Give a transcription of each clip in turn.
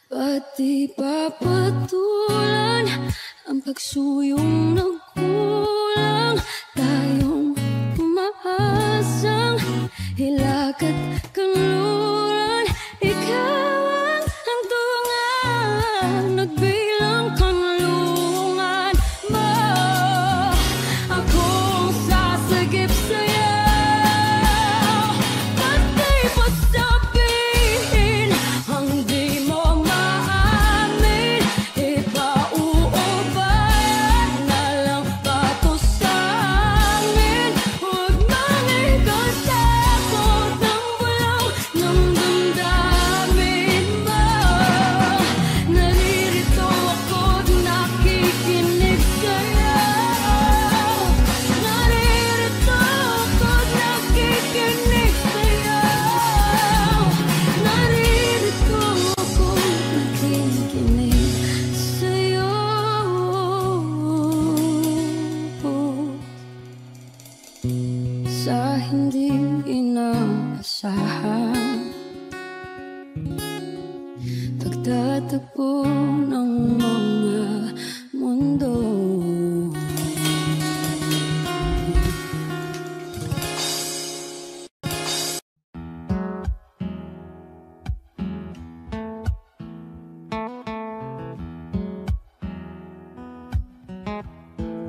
Pati papatulan ang pagsuyong nagkulang, tayong umaasang hilakad kanluran. Ikaw ang hantungan, nagbilang kanlungan mo. Akong sasagip sa'yo, pati pa sabihin ang di mo maamin. Ipauubayan na lang ba to sa amin? Huwag mang ikatakot ng bulaw ng damdamin mo. Naririto ako't nakikinig sa'yo. Naririto ako't nakikinig sa'yo. Naririto ako't nakikinig sa'yo. Sa hindi inaasahan, pagtatagpo ng mga mundo.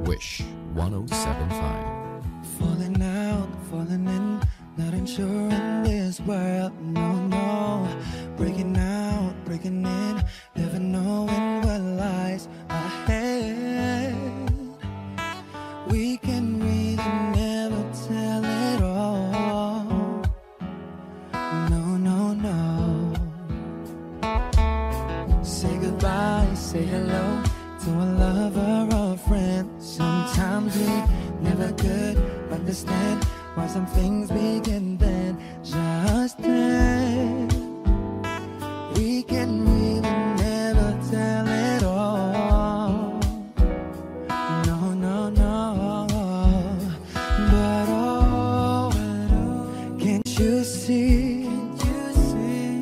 Wish 1075. Falling out, falling in, not ensuring this world, no, no. Breaking out, breaking in, never knowing what lies ahead. We can really never tell it all. No, no, no. Say goodbye, say hello to a lover or a friend. Sometimes we never could understand why some things begin then, just then. We can really never tell it all. No, no, no. But oh, can't you see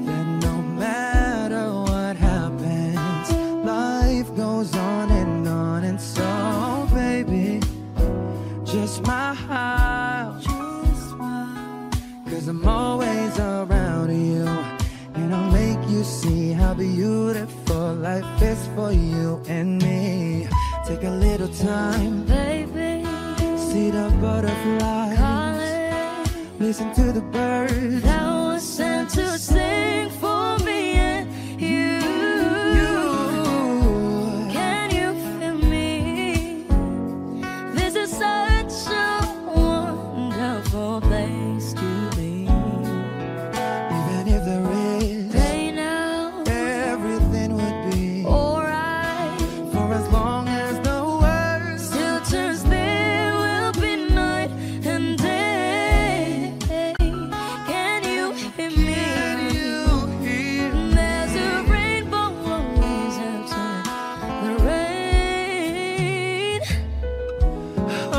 that no matter what happens, life goes on and on, and so baby, just smile, 'cause I'm always around you, and I'll make you see how beautiful life is for you and me. Take a little time, Baby, see the butterflies, calling, listen to the birds. that was sent to sing for me and you. Can you feel me? This is such a wonderful place to be. Even if there is Right now, everything would be alright. for as long as the world Still turns, there will be night and day. Can you hear me? you hear. There's a rainbow always after the rain. Oh, oh,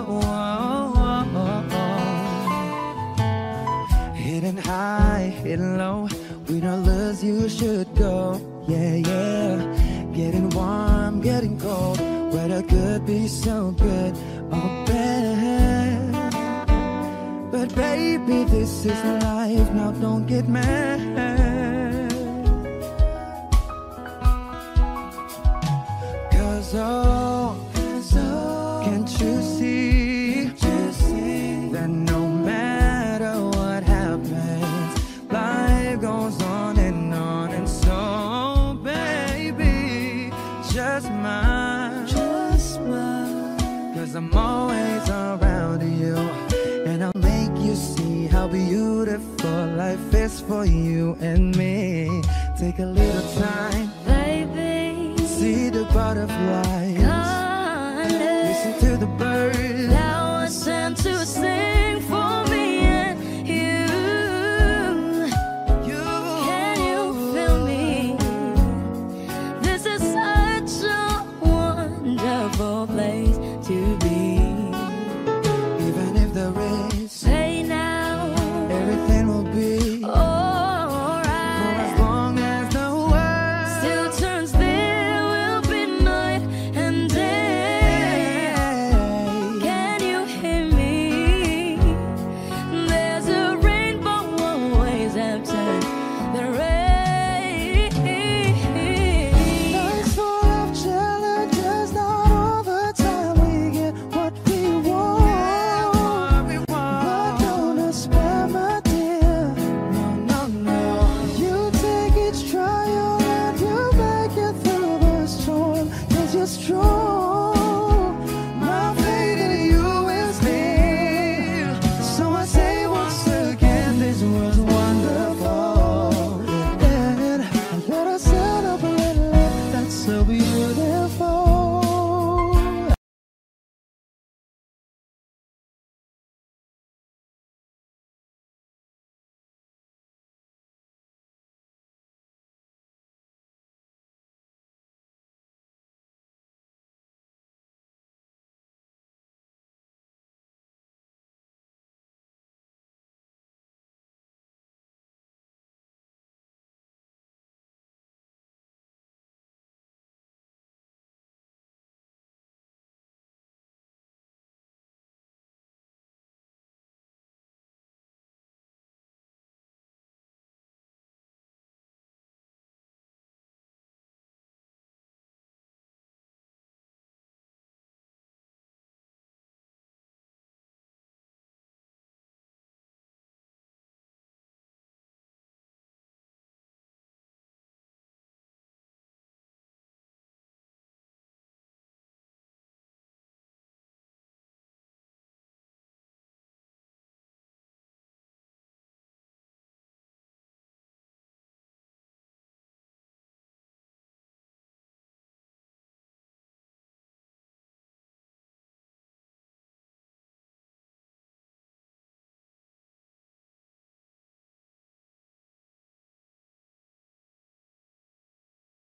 oh, oh, oh. Hidden high, hidden low, we don't lose, you should go. Yeah, yeah. Getting warm, getting cold, weather could be so good or bad. But baby, this is life, now don't get mad. Cause oh, can't you see that no matter what happens, life goes on, and so baby, just smile, 'cause I'm always around you, and I'll make you see how beautiful life is for you and me. Take a little time, Baby, see the butterflies, calling, listen to the birds. that was sent to sing for me and you. Can you feel me? This is such a wonderful place to be. Even if there is, Say now, everything will be for alright. as long as the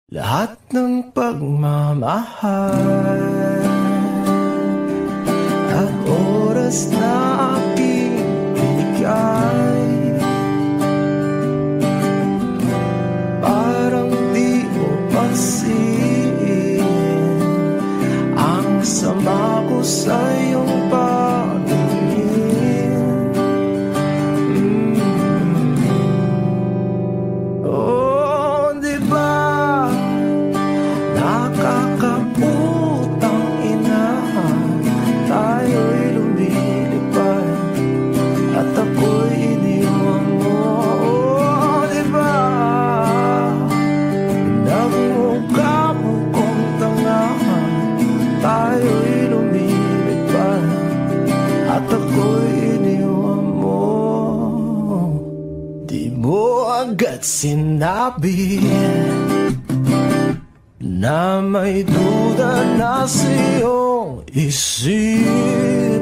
lahat ng pagmamahal at oras na aking binigay. Parang di mo pansin ang sama ko sa iyong pagtingin. Oh, di ba nakakaputang ina, tayo'y lumilipad at ako'y iniwan mo. Oh, di ba nagmukha mo kong tanga, tayo'y lumilipad at ako'y iniwan mo. Di mo agad sinabi na may duda na sa iyong isip.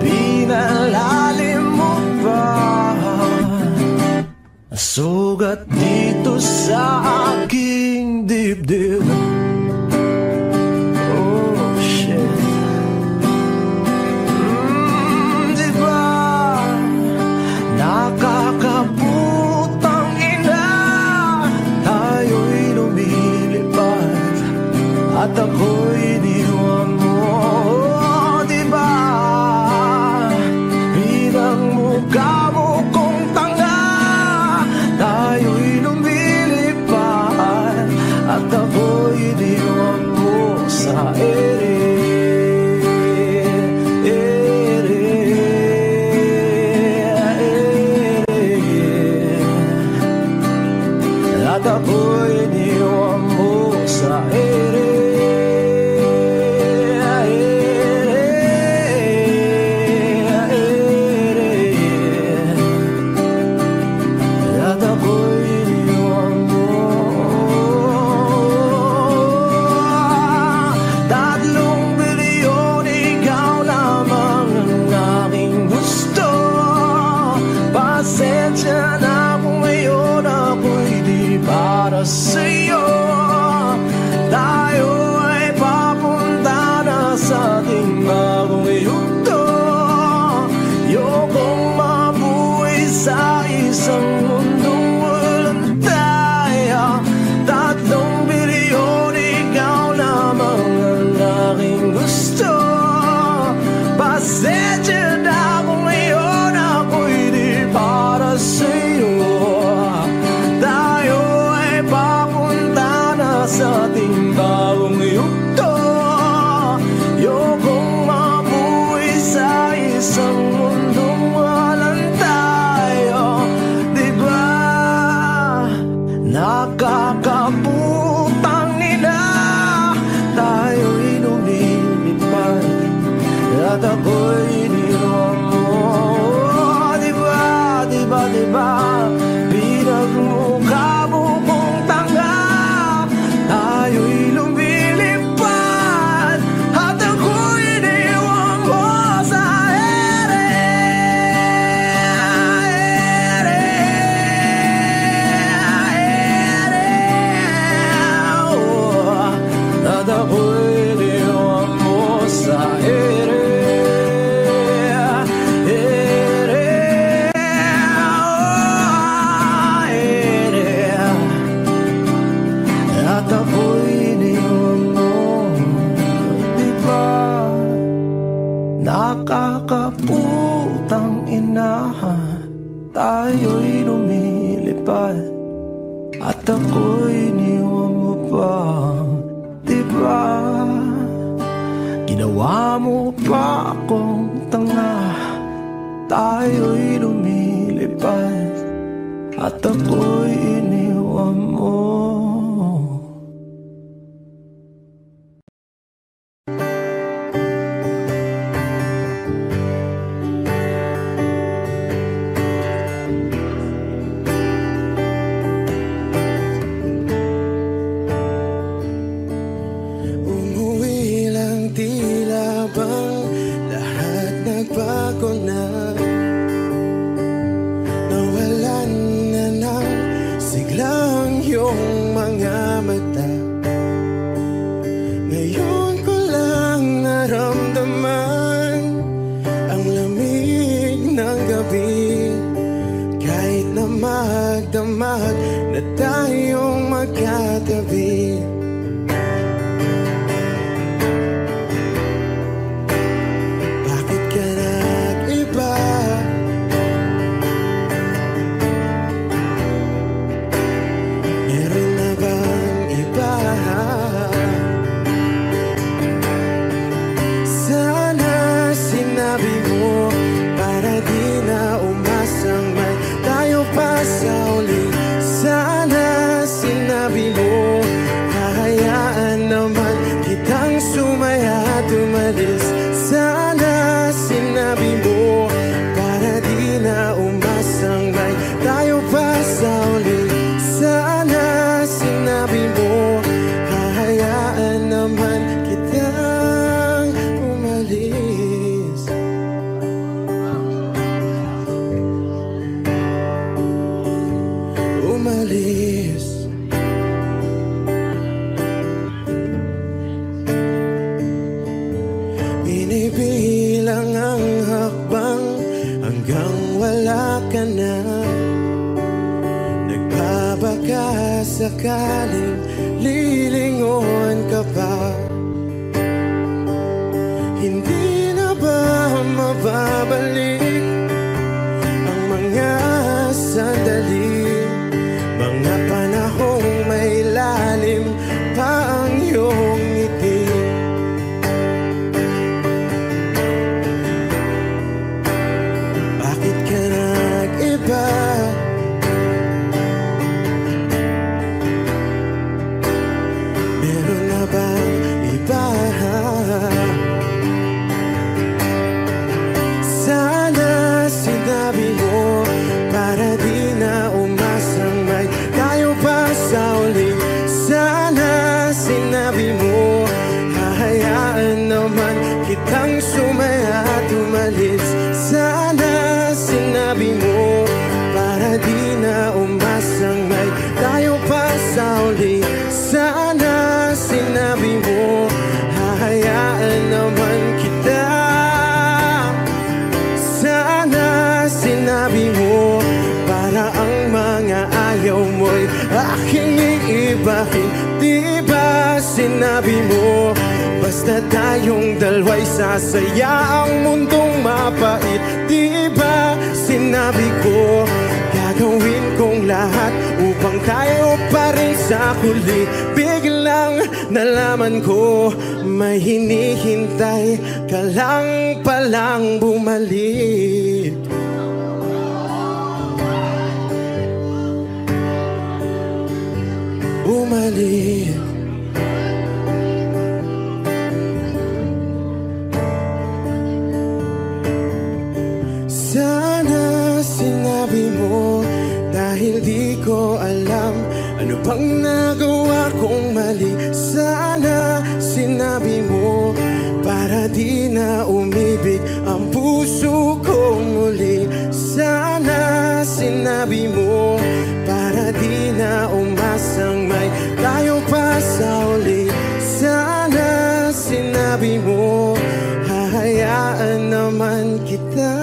Pinalalim mo pa sugat dito sa aking dibdib. Oh shit. Di ba nakakaputang ina, tayo'y lumilipad at ako'y iniwan mo. Oh, di ba pinagmukha mo kong tanga, tayo'y lumilipad at ako'y iniwan mo sa ere. At ako'y iniwan mo sa ere. At ako'y iniwan mo. 3 bilyon, ikaw lamang ang aking gusto. Pasensya na kung ngayon ako'y di para sa'yo. Tayo ay papunta na sa ating bagong yugto. Ayokong mabuhay sa isang mundong walang tayo. 3 bilyon, ikaw lamang ang aking gusto. Pasensya na kung ngayon ako'y di para sa'yo. Tayo ay papunta na sa ating bagong yugto. Ayokong mabuhay sa isang mundong walang tayo. Di ba nakakaputang ina, tayo'y lumilipad at ako'y iniwan mo. Di ba, di ba, di ba pinagmukha mo kong tanga, tayo'y lumilipad at ako'y iniwan mo sa ere. Oh, at ako'y iniwan mo sa ere. At ako'y iniwan mo. Di ba nakakaputang ina, tayo'y lumilipad at ako'y iniwan mo pa. Di ba ginawa mo pa akong tanga, tayo'y lumilipad at ako'y iniwan mo. magdamag na tayong magkatabi. Bakit ka nag-iba? Meron na bang iba? Sana sinabi mo para di na umasang may tayo pa sa uli. Sana sinabi mo hahayaan naman kitang sumaya at umalis. Sana sinabi mo para di na umasang may tayo pa sa uli. Sana sinabi mo hahayaan naman kitang umalis. Umalis. Binibilang ang hakbang hanggang wala ka na. Nagbabaka sakaling lilingon ka pa. Hindi na ba mababalik ang mga sandali, mga panahong may lalim pa ang iyong ngiti? Bakit ka nag-iba? Meron na bang iba? Sana sinabi mo para di na umasang may tayo pa sa uli. Sana sinabi mo hahayaan naman kitang sumaya at umalis. Sana sinabi mo para di na umasang may tayo pa sa uli. Sana sinabi mo hahayaan naman kita. Sana sinabi mo para ang mga ayaw mo'y aking iibahin. Di ba sinabi mo basta tayong dalawa'y sasaya ang mundong mapait? Di ba sinabi ko gagawin kong lahat upang tayo pa rin sa huli? Biglang nalaman ko may hinihintay ka lang palang bumalik. Bumalik. Sana sinabi mo dahil di ko alam ano bang nagawa kong mali. Sana sinabi mo para di na umibig ang puso ko muli. Sana sinabi mo para di na umasang may tayo pa sa uli. Sana sinabi mo hahayaan naman kita.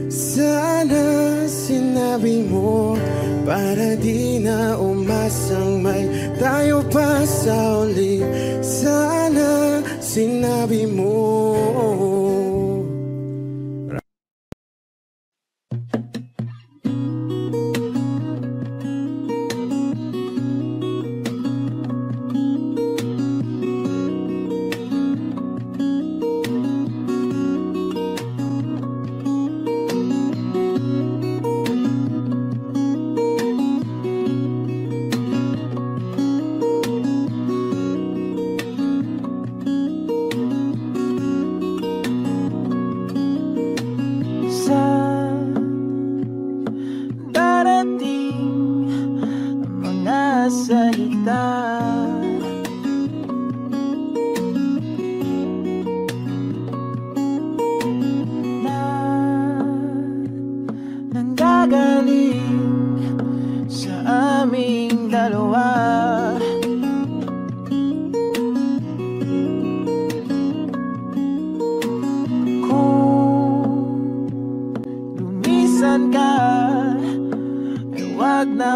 Sana sinabi mo para di na umasang may tayo pa sa uli. Sana sinabi mo.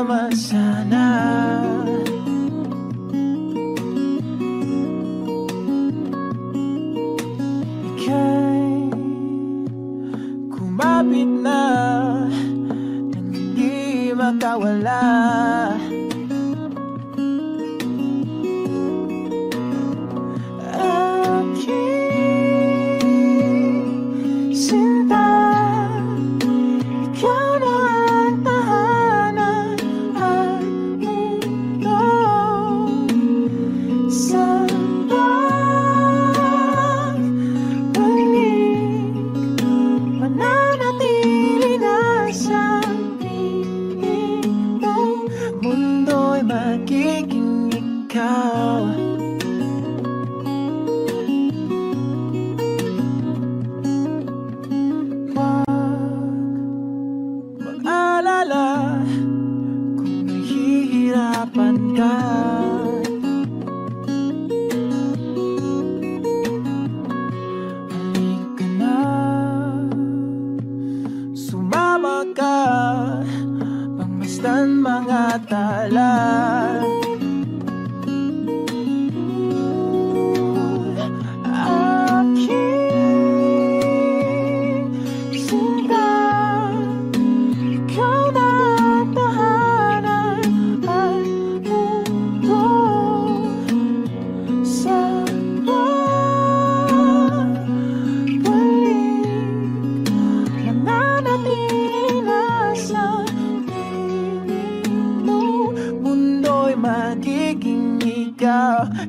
magkasama sana. Ika'y kumapit na nang hindi makawala.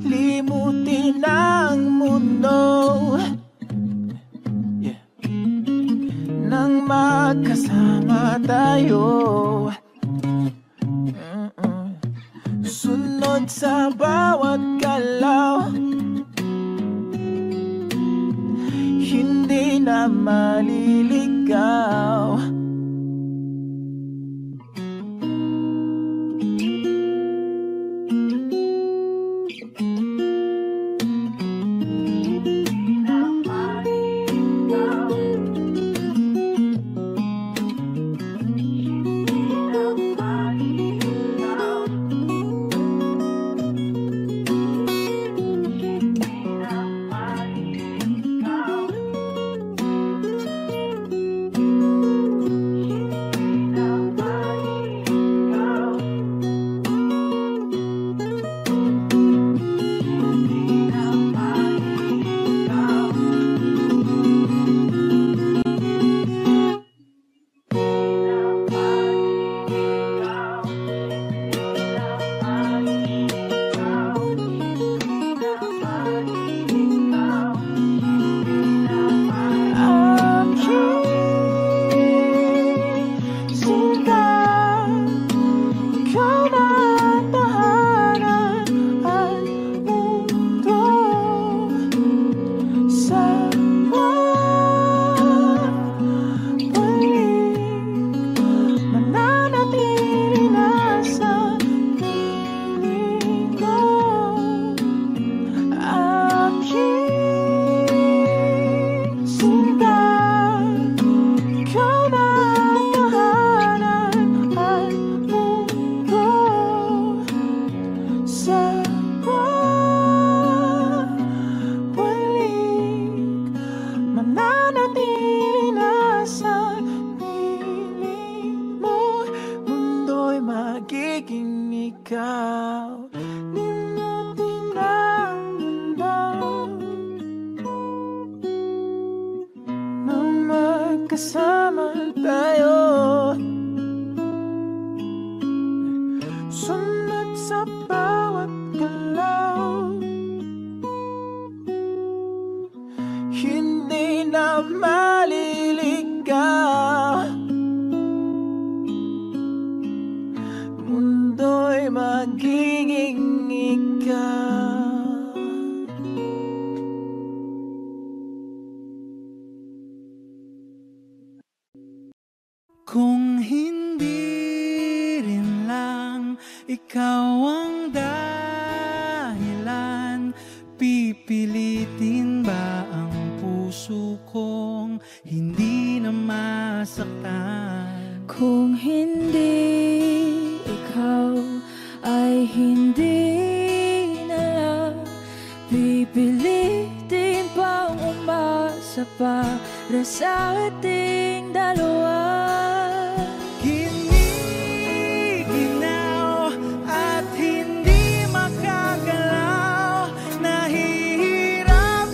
Limutin ang mundo, nang magkasama tayo. Sunod sa bawat galaw, hindi na maliligaw. Kasama tayo, sunod sa bawat galaw, hindi na maliligaw. Mundo'y magiging ikaw. Kung hindi rin lang ikaw ang dahilan, pipilitin ba ang puso kong hindi na masaktan? Kung hindi ikaw hindi na lang pipilitin pang umasa para sa ating dalawa. Giniginaw at hindi makagalaw, nahihirapan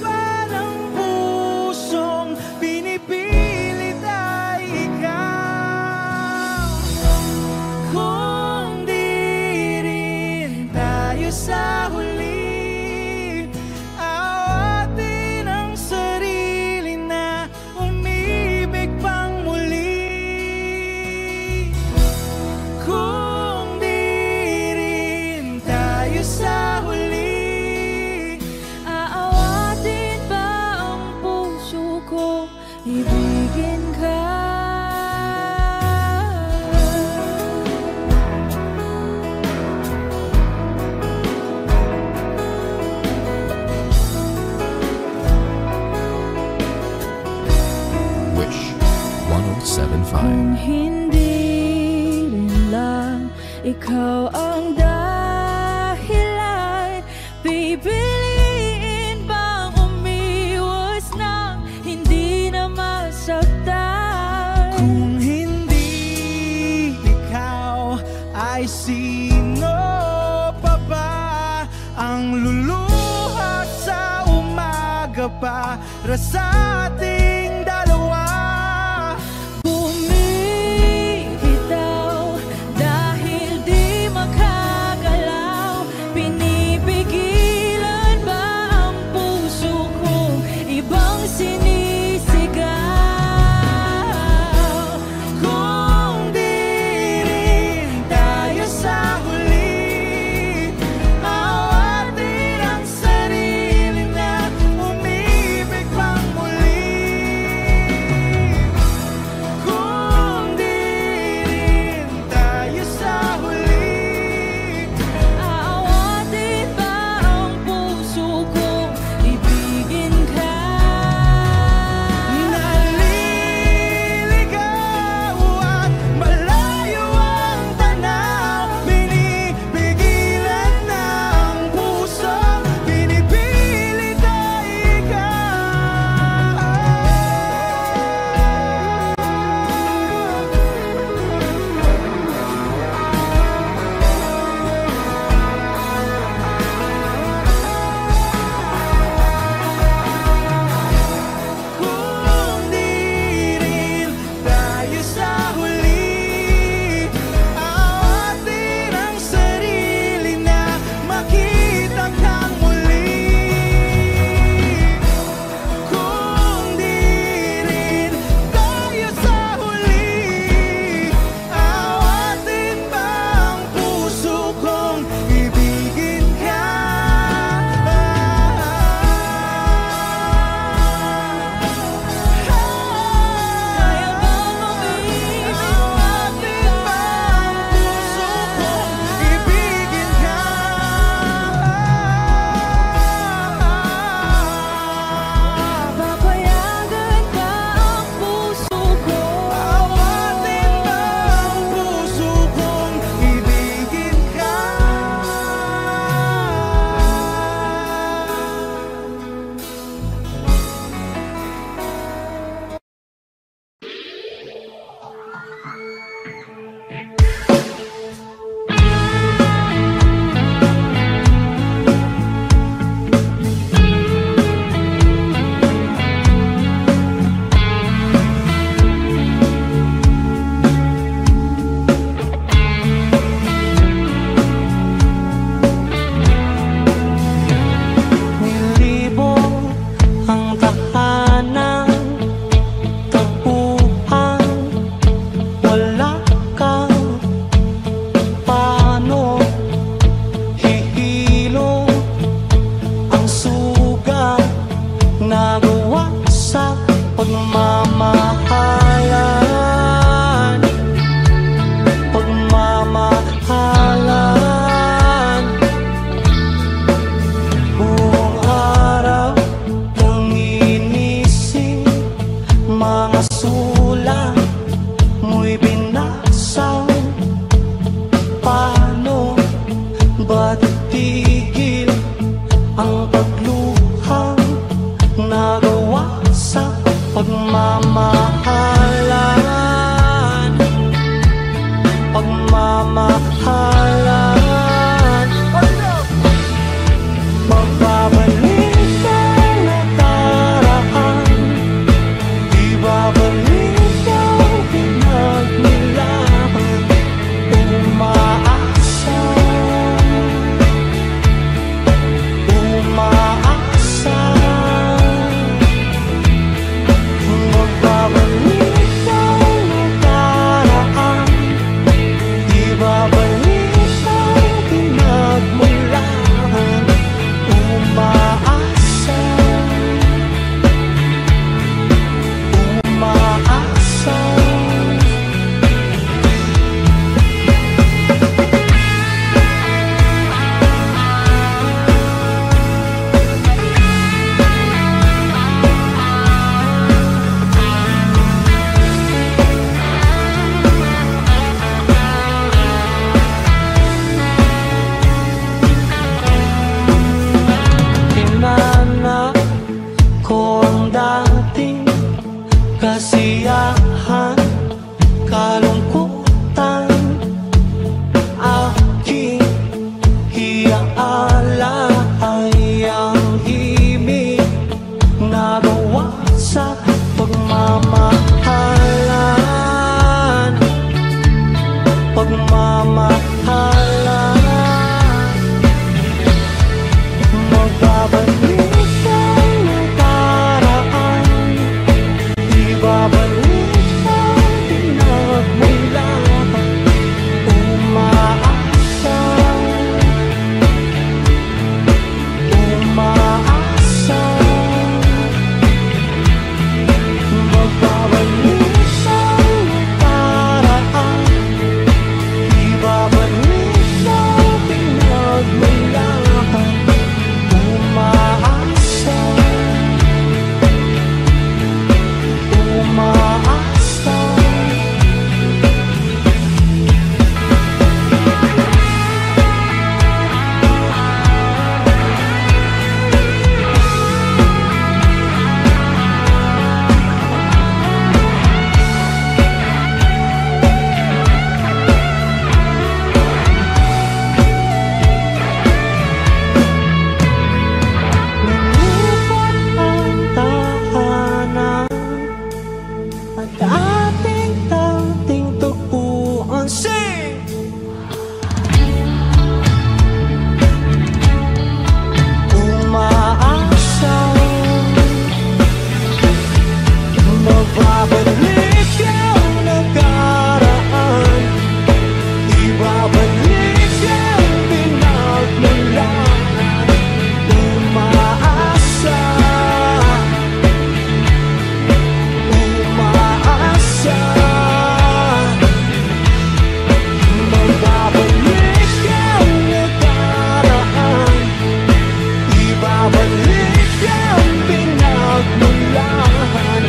ang pusong pinipilit ay ikaw. Kung di rin tayo sa huli, awatin ang sarili na umibig pang muli. Kung di rin tayo sa huli, Aawatin ba ang puso ko, ibigin ka? Wish 1075. Kung hindi rin lang ikaw ang dahilan, pipiliin bang umiwas nang hindi na masaktan? kung hindi ikaw, ay sino pa ba ang luluha sa umaga para sa ating dalawa? Bumibitaw dahil di makagalaw, pinipigilan ba ang puso kong ibang sinisigaw? Kung di rin tayo sa huli, awatin ang sarili na umibig pang muli. Kung di rin tayo sa huli, Aawatin ba ang puso kong ibigin ka? naliligaw at malayo ang tanaw, binibigilan ng puso, pinipilit ay ikaw. Kung di rin tayo sa huli, awatin ang sarili na makita kang muli. Kung di rin tayo sa huli, awatin ba ang puso kong ibigin ka? Kaya bang umibig Awatin ba ang puso kong ibigin ka? Papayagan ba ang puso ko? Awatin ba ang puso kong ibigin ka? Nilibo ang tahanan, tagpuan, wala kang paano hihilo ang sugat nagawa sa pagmamahalan, pagmamahalan. Buong araw kang inisip, mga sulat mo'y binasa. Paano ba pagmamahalan, pagmamahalan. Magbabalik ang nakaraan, ibabalik ang pinagmulan. Umaasa, umaasa. Magbabalik ang nakaraan, ibabalik ang pinagmulan. Umaasa, umaasa. Hinanap ko ang dating kasiyahan, kalungkutan, aking iaala ay ang himig nagawa sa pagmamahalan, pagmamahalan. Magbabalik ang nakaraan, ibabalik ang pinagmulan. Umaasa, umaasa. Magbabalik ang nakaraan, ibabalik ang pinagmulan. Umaasa, umaasa. Lumipot ang tahanan at ating dating tagpuan. Sing! Umaasa, magbabalik ang nakaraan, ibabalik ang pinagmulan. Umaasa, umaasa. Magbabalik ang nakaraan, ibabalik ang pinagmulan.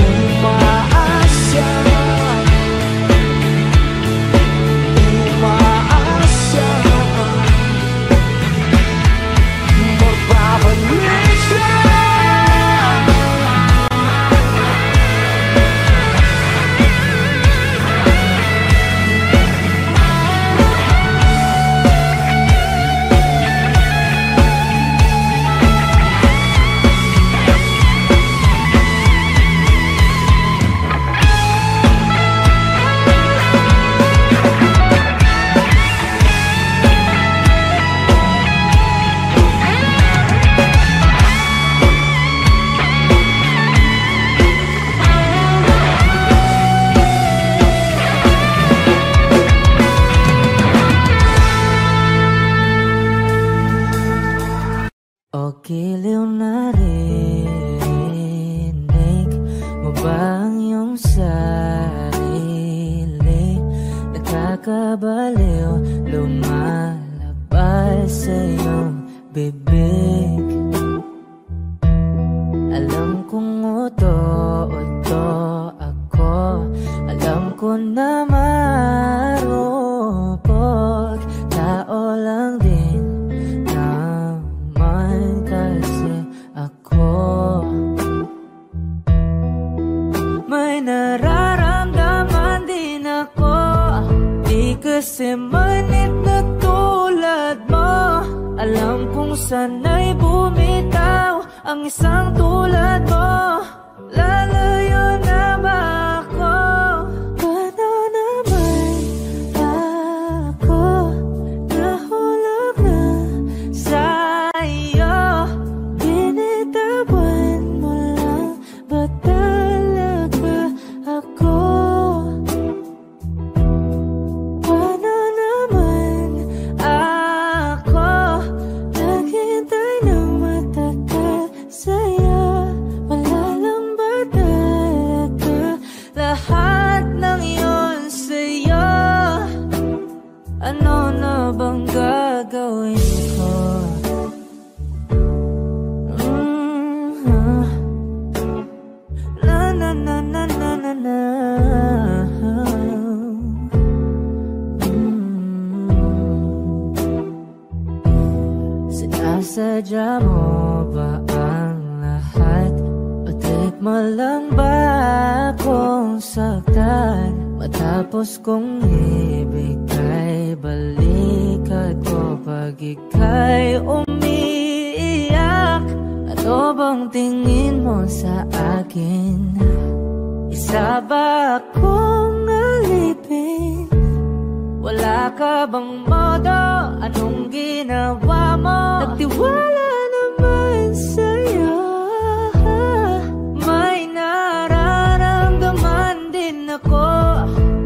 Umaasa, umaasa. Magbabalik O giliw na rinig mo ba ang iyong sarili? Nakakabaliw, lumalabas sa iyong bibig. Alam kong uto-uto ako, alam ko na marupok, tao lang din naman kasi ako. kasi manit na tulad mo. Alam kong sana'y bumitaw ang isang tulad mo. Lalayo na ba ako? Paano naman ako nahulog na sa'yo? Binitawan mo lang ba talaga ako? Paano naman ako naghintay ng matagal sa'yo? Wala lang ba talaga lahat ng yun sa'yo? Ano na bang gagawin ko? Na na na na na na na. Sinasadya mo ba ang lahat? O trip mo lang ba akong saktan? Matapos kong ibigay balikat ko pag ika'y umiiyak. Ano bang tingin mo sa akin? Isa ba akong alipin? Wala ka bang modo? Anong ginawa mo? Nagtiwala naman sa'yo. May nararamdaman din ako.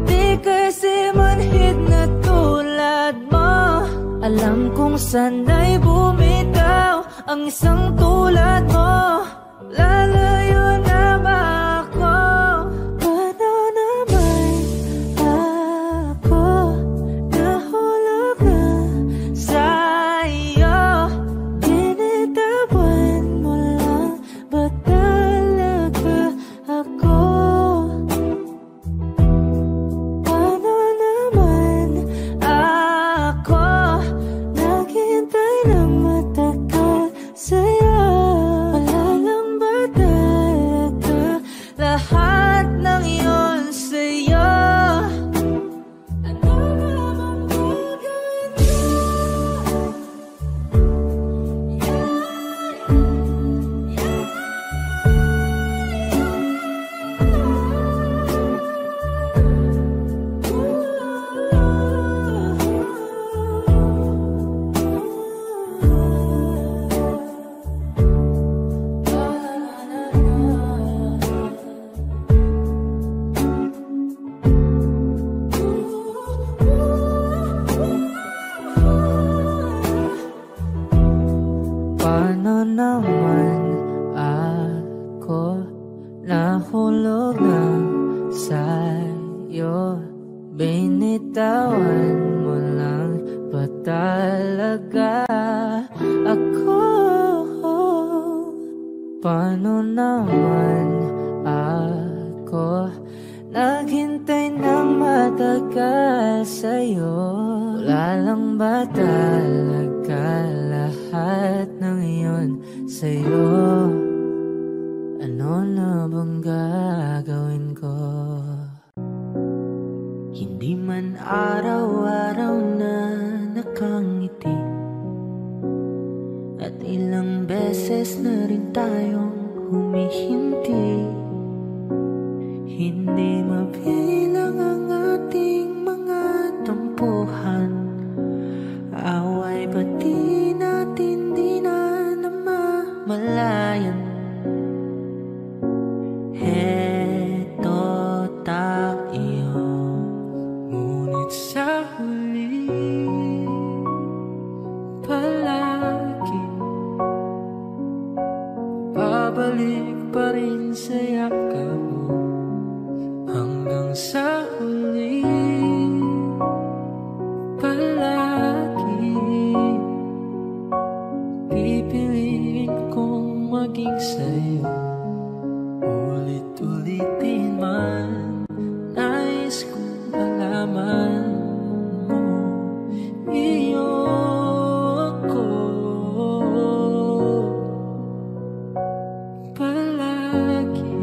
Di kasi manhid na tulad mo. Alam kong sana'y bumitaw ang isang tulad mo. Lalayo na ba ako? Paano naman ako nahulog na sa'yo? Binitawan mo lang ba talaga ako? Paano naman ako naghintay ng matagal sa'yo? Wala lang ba talaga lahat ng yun sa'yo? Ano naman gagawin ko? Paano naman ako nahulog na sa'yo? Binitawan mo lang ba talaga ako? Paano naman ako naghintay ng matagal sa'yo? Wala lang ba talaga lahat ng iyon sa'yo? Ano na bang gagawin ko? Hindi man araw-araw na nakangiti, at ilang beses na rin tayong humihinti. Hindi mabilang ang ating mga tampuhan. Away pati natin di na namamalayan. Heto tayo, ngunit sa huli palagi babalik pa rin sa yakap mo. Hanggang sa huli palagi pipiliin kong maging sa'yo. Ulit-ulitin man, nais kong malaman mo, iyo ako palagi.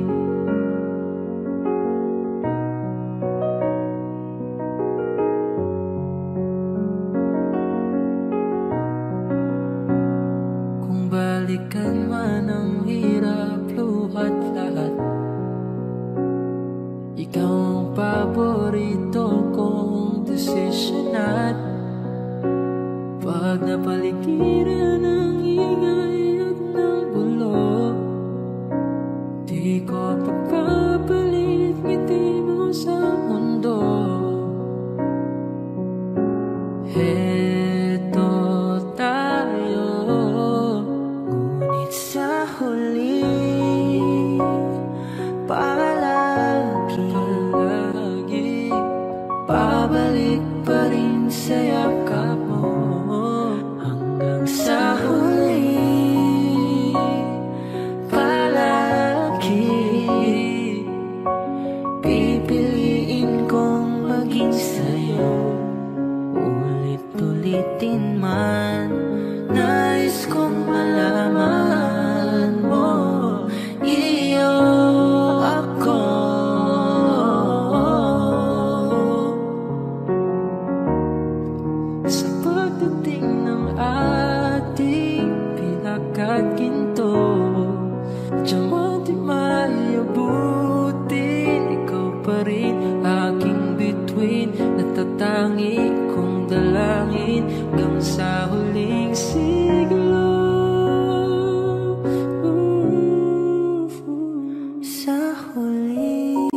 ikaw ang paborito kong desisyon at pag napaligiran ng ingay at ng bulok, di ko pagpapalit ngiti mo sa mundo. Heto tayo, ngunit sa huli palagi babalik pa rin sa yakap mo. Hanggang sa huli palagi pipiliin kong maging sa'yo. Ulit-ulitin man, nais kong malaman mo, iyo ako. Sa pagdating ng ating pilak at ginto, diyan di maiabutin, ikaw pa rin aking bituin, natatangi kong dalangin hanggang sa huling siglo. Sa huli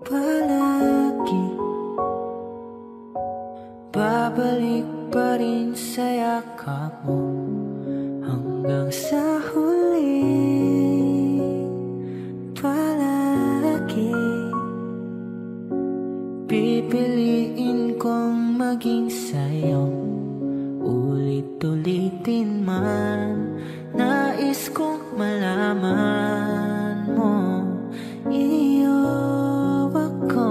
palagi babalik pa rin sa yakap mo. Hanggang sa huli palagi pipiliin kong maging sa'yo. Ulit-ulitin man, nais kong malaman mo, iyo ako.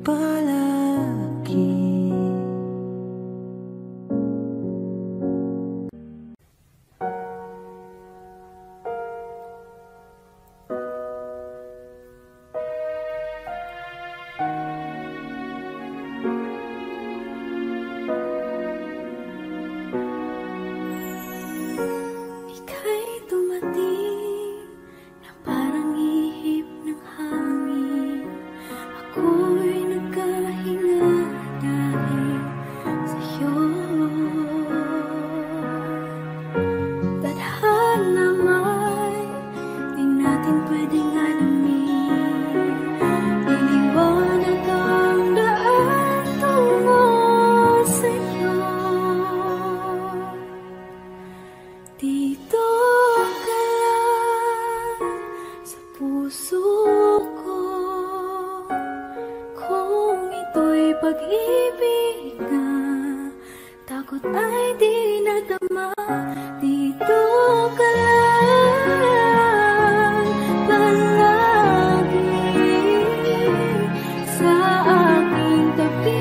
Palagi. Ika'y dumating na parang ihip ng hangin. Ako'y nagkahinga dahil sa'yo. Tadhana may di natin pwedeng alamin. Iniwanag ang daan tungo sa'yo. Dito ka lang sa puso ko. Kung ito'y pag-ibig na, takot ay di nadama. Dito ka lang palagi sa aking tabi.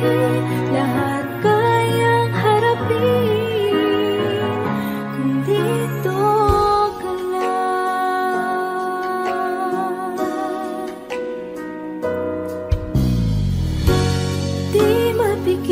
Lahat kayang harapin kung dito ka lang. Di mapigil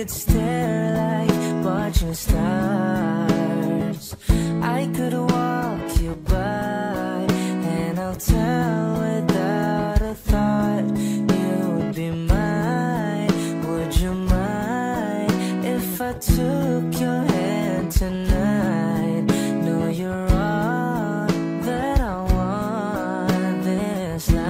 could stare like watching stars. I could walk you by, and I'll tell without a thought you would be mine. Would you mind if I took your hand tonight? No, you're all that I want this life.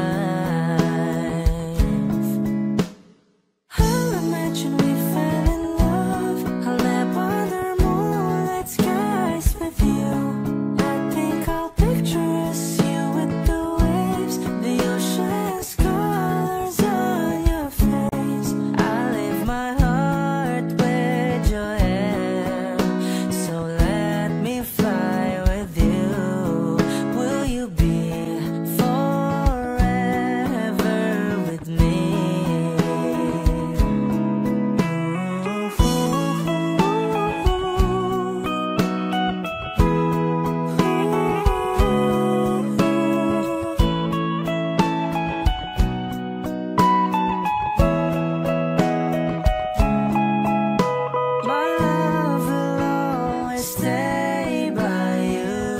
I'll imagine we fell in love. I'll nap under moonlight skies with you. I think I'll picture us, you with the waves, the ocean's colors on your face. I leave my heart with your hair, so let me fly with you. Will you be forever with me? My love will always stay by you.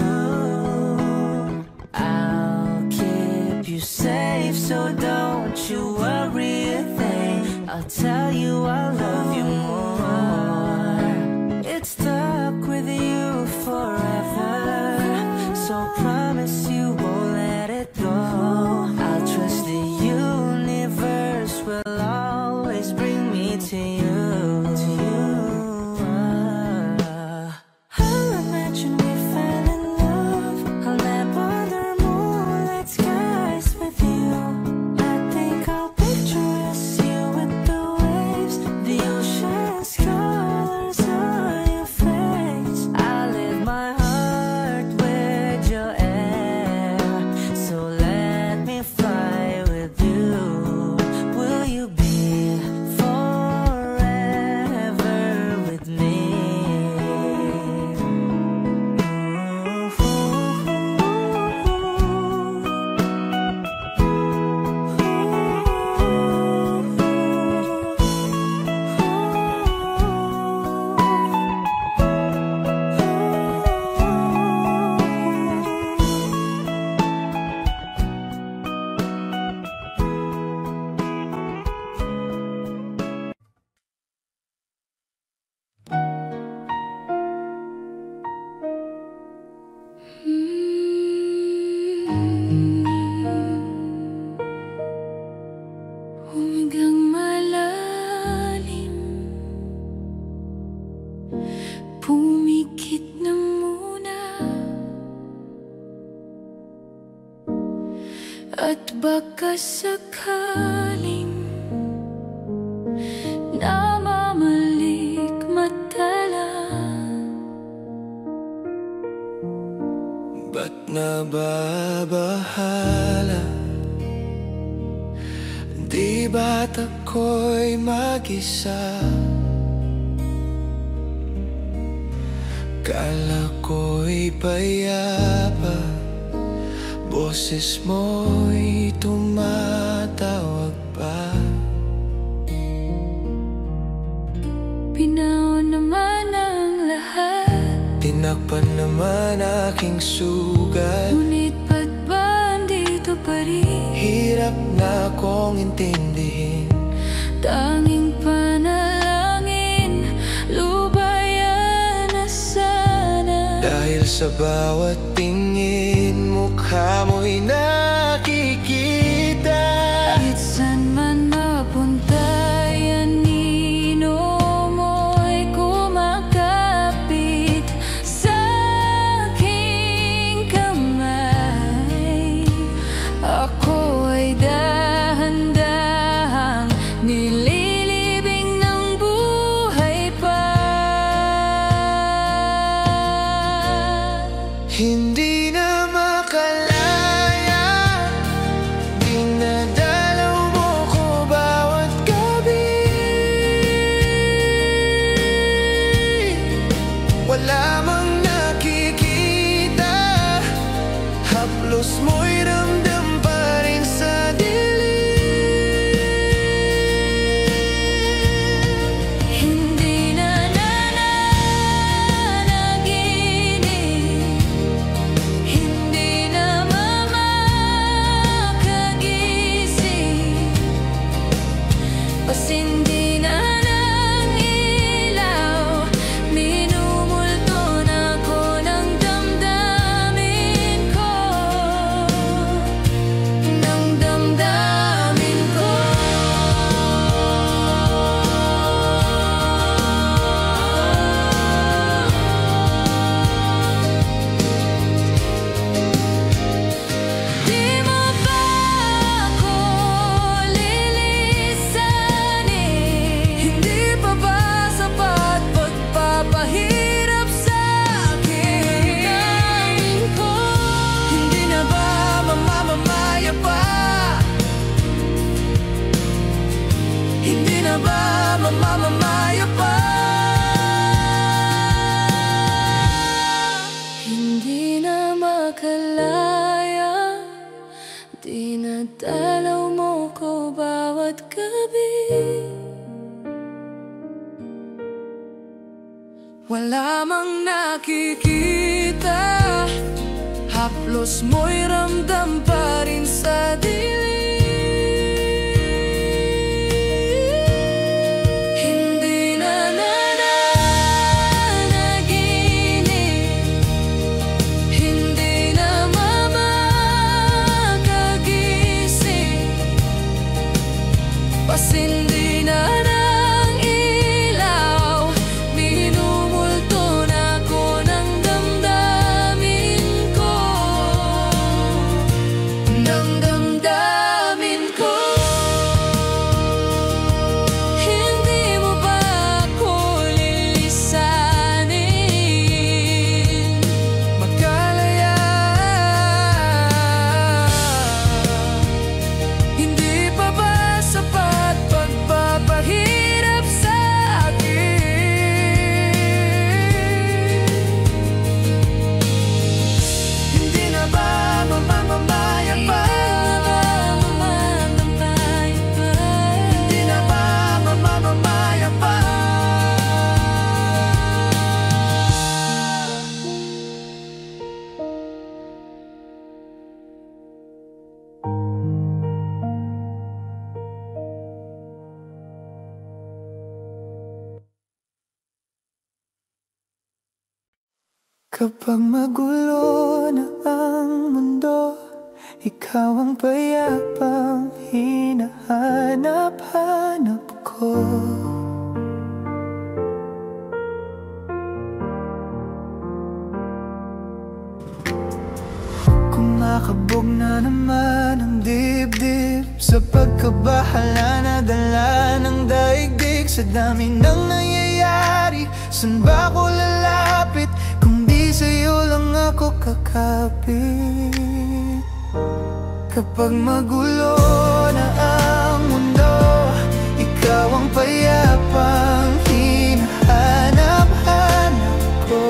I'll keep you safe, so don't you worry a thing. I'll tell you I love you more. It's stuck with you forever, so promise you won't let it go. I'll trust the universe will always bring me to you. I'll imagine we fell in love. I'll nap under moonlight skies with you. I think I'll picture us, you with the waves, the ocean's colors on your face. I leave my heart with your air, so let me fly with you. Will you be forever with me? Humigang malalim, pumikit na muna, at baka sakaling namamalik matala. Ba't nababahala? Di ba't ako'y mag-isa? Kala ko'y payapa, boses mo'y tumatawag pa. Pinaon naman ang lahat, Tinakpan naman aking sugat. ngunit ba't ba andito pa rin? Hirap na akong intindihin. Tanging panalangin, lubayan na sana. Dahil sa bawat tingin, mukha mo'y nakikita. Kahit saan man mapunta, anino mo'y kumakapit sa aking kamay. Ako ay dahan-dahang nililibing ng buhay pa. Hindi na makalaya makalaya. Dinadalaw mo ko bawat gabi. Wala mang nakikita, haplos mo'y ramdam pa rin sa dilim. Hindi na nananaginip, hindi na mamakagising, pasindi na ng ilaw, minumulto na ko ng damdamin ko, ng damdamin ko. Hindi mo ba ako lilisanin, magkalaya? Hindi pa ba sapat pagpapahirap sa akin? Hindi na ba mamamaya pa? Hindi na ba mamamaya pa? Kapag magulo na ang mundo, ikaw ang payapang hinahanap-hanap ko. Kumakabog na naman ang dibdib sa pagkabahala na dala ng daigdig. Sa dami ng nangyayari, saan ba ko lalapit kung di sa'yo lang ako kakapit? Kapag magulo na ang mundo, ikaw ang payapang hinahanap-hanap ko.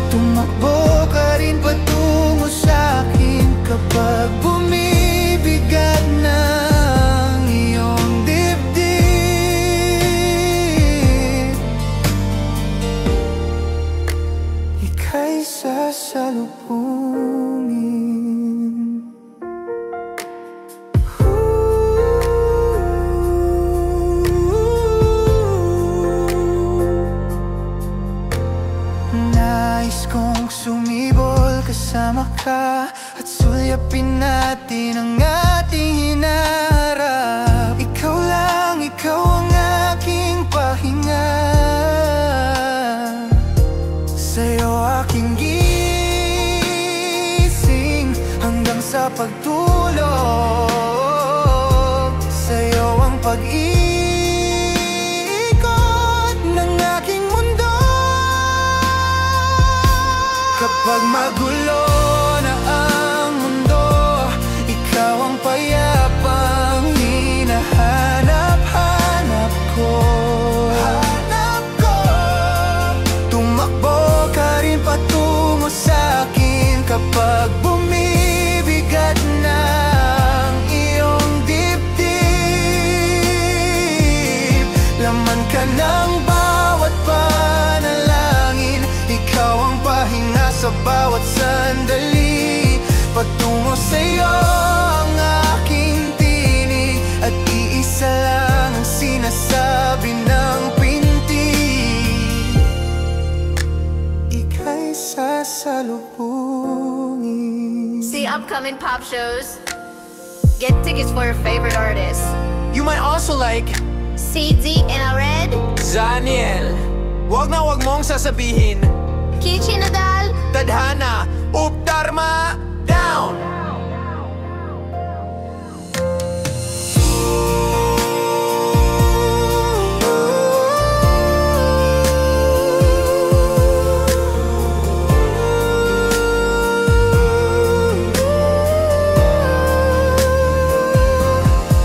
Tumakbo ka rin patungo sa'kin kapag bumibigat ng iyong dibdib. Ika'y sasalubungin. Nais kong sumibol kasama ka at sulyapin natin ang ating hinaharap. Ikaw lang, ikaw ang aking pahinga. Sa'yo aking gising hanggang sa pagtulog. Sa'yo ang pag-ikot ng aking mundo. Kapag magulo na ang mundo, ikaw ang payapang hinahanap-hanap ko. Tumakbo ka rin patungo sa'kin kapag bumibigat na ang iyong dibdib. Laman ka ng bawat panalangin, ikaw ang pahinga sa bawat sandali. Patungo sa'yo ang aking tinig at iisa lang ang sinasabi ng pintig. Ika'y sasalubungin. See upcoming pop shows. Get tickets for your favorite artists. You might also like CD in a red. Zaniel. Wag na wag mong sasabihin Kichi Nadal. Tadhana, Updharma, down!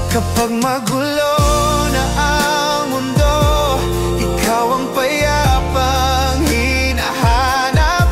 Kapag magulo na ang mundo, ikaw ang payapang hinahanap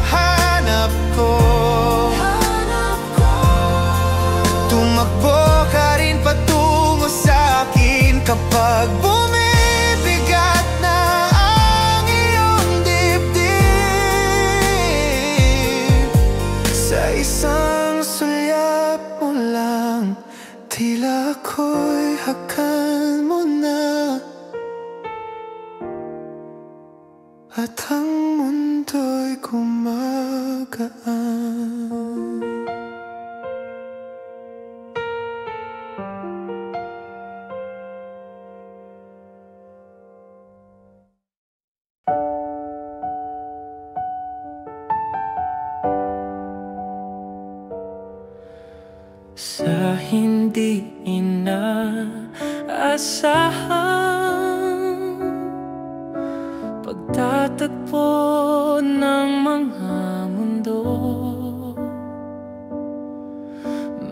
magaan. Sa hindi inaasahan pagtatagpo ng mga mundo,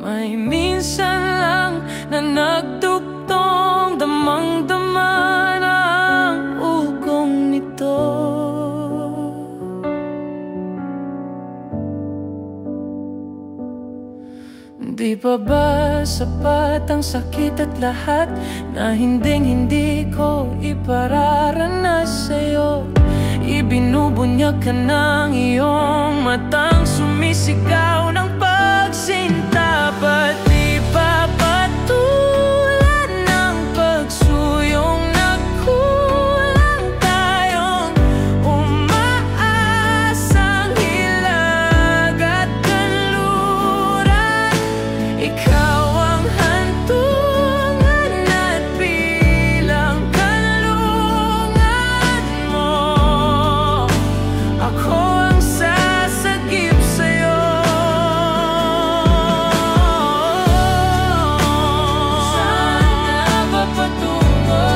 may minsan lang na nagdugtong, damang-dama ng ugong nito. Di pa ba sapat ang sakit at lahat na hindi ko ipararanas sa'yo? Ibinubunyag ka ng iyong matang sumisigaw ng pagsinta. Ba't di pa patulan ng pagsuyong nagkulang tayong umaasang hilag at kanluran? Ikaw ang hantungan at bilang kanlungan mo. Ako ang sasagip sa'yo. Saan ba patungo?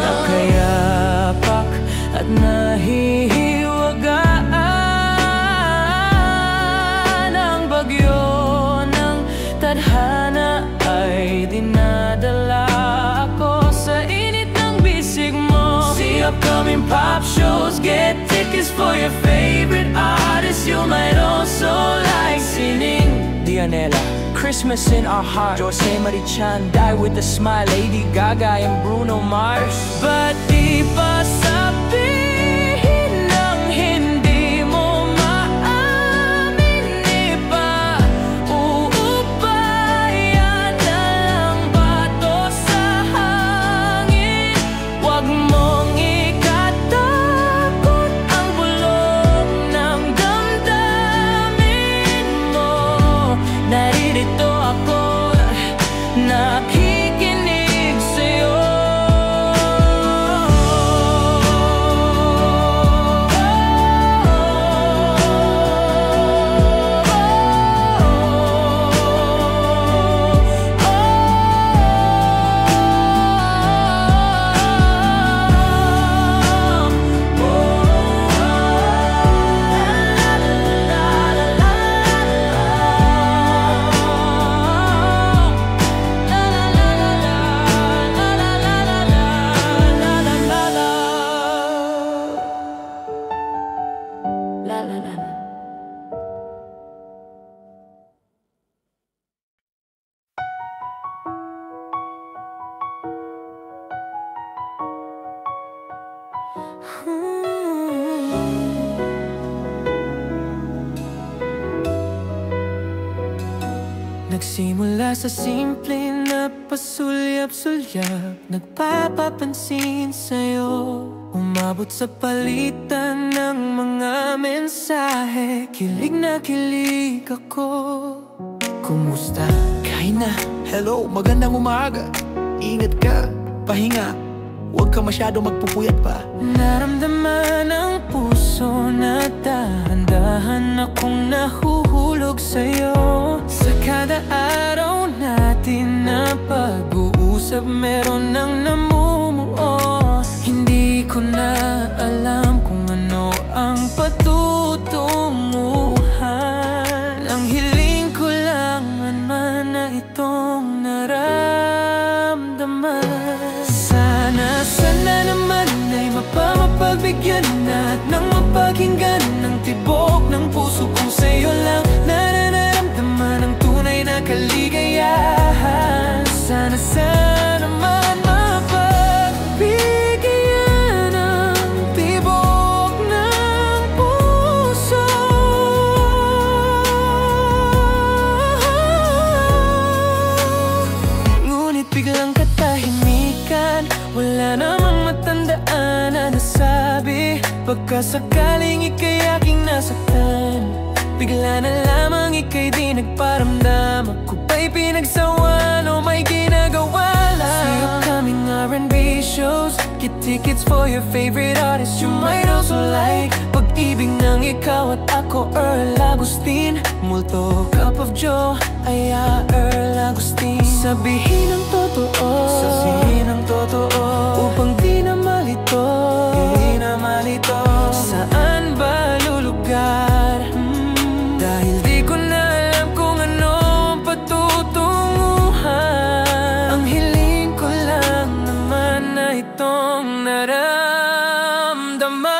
Nakayapak at nahihiwagaan ang bagyo ng tadhana ay dinadala ako sa init ng bisig mo. See upcoming pop shows, get tickets for your favorite artists. You might also like singing Dianela, Christmas in Our Heart, Jose Marichan, Die With A Smile, Lady Gaga and Bruno Mars. Ba't di ba sabihin ng hindi mo maamin? Iba uubayan na lang bato sa hangin. Huwag mong ikatakot ang bulong ng damdamin mo. Naririto ako, nakikinig sa'yo. Nagsimula sa simple na pasulyap-sulyap, nagpapapansin sa'yo. Umabot sa palitan ng mga mensahe, kilig na kilig ako. Kumusta? Kain na. Hello, magandang umaga. Ingat ka, pahinga. Huwag ka masyado magpupuyat pa. Naramdaman ng puso na dahan-dahan akong nahuhulog sa'yo. Sa kada araw natin na pag-uusap, meron nang namumuo. Hindi ko na alam kung ano ang patutunguhan. Ang hiling ko lang man na itong naramdaman. Sana naman ay mapagbigyan na at nang mapakinggan ng tibok ng puso kong sa'yo lang nararamdaman ang tunay na kaligayahan. Sana naman mapagbigyan ng tibok ng puso. Ngunit biglang katahimikan, wala namang matandaan na nasabi. Baka sakaling ika'y aking nasaktan, bigla na lamang ika'y di nagparamdam. Ako ba'y pinagsawan o may ginagawa lang? Sa upcoming R&B shows, get tickets for your favorite artists you might also like. Pag-ibig ng ikaw at ako, Earl Agustin. Multo, cup of Joe, aya Earl Agustin. Sabihin ang totoo, sabihin ang totoo, upang di na malito, di na malito. Saan ba lulugar? Dahil di ko na alam kung ano ang patutunguhan. Ang hiling ko lang naman na itong naramdaman.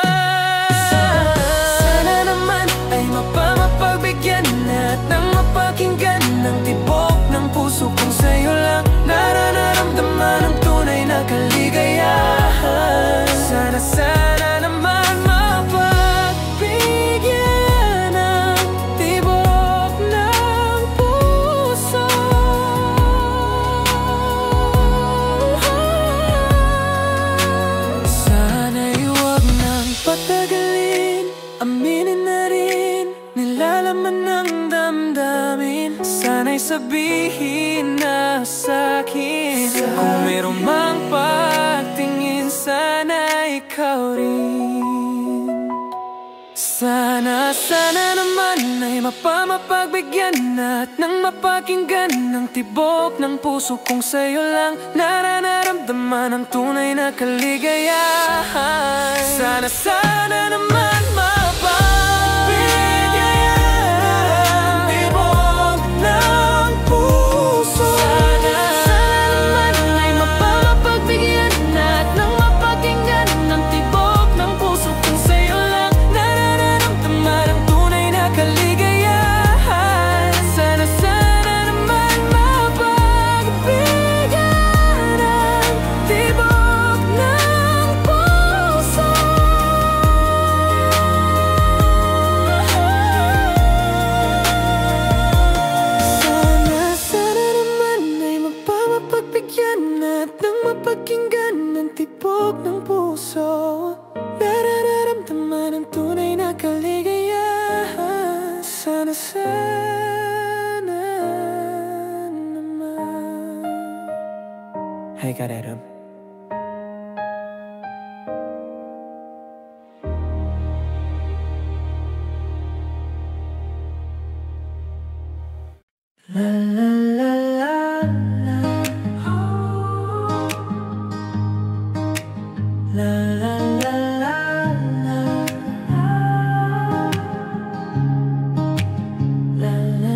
Sana naman ay mapagbigyan at nang mapakinggan ng tibok ng puso kong sa'yo lang nararamdaman ang tunay na kaligayahan. Sana naman mapagbigyan ng tibok ng puso. Sana'y huwag nang patagalin, aminin na rin, nilalaman ng damdamin. Sana'y sabihin na sa'kin, kung meron mang patingin, sana ikaw rin. Sana naman ay mapagbigyan at nang mapakinggan ng tibok ng puso kong sa'yo lang nararamdaman ang tunay na kaligayahan. Sana naman mapagbigyan ng tibok ng puso. Sana naman ay mapagbigyan at nang mapakinggan ng tibok ng puso kong sa'yo lang nararamdaman ang tunay na kaligayahan. Sana naman mapagbigyan ng tibok ng puso. Sana naman ay mapagbigyan at nang mapakinggan ng tibok ng puso, nararamdaman ang tunay na kaligayahan. Sana naman. Hey, got Adam. La la la la la la la la la la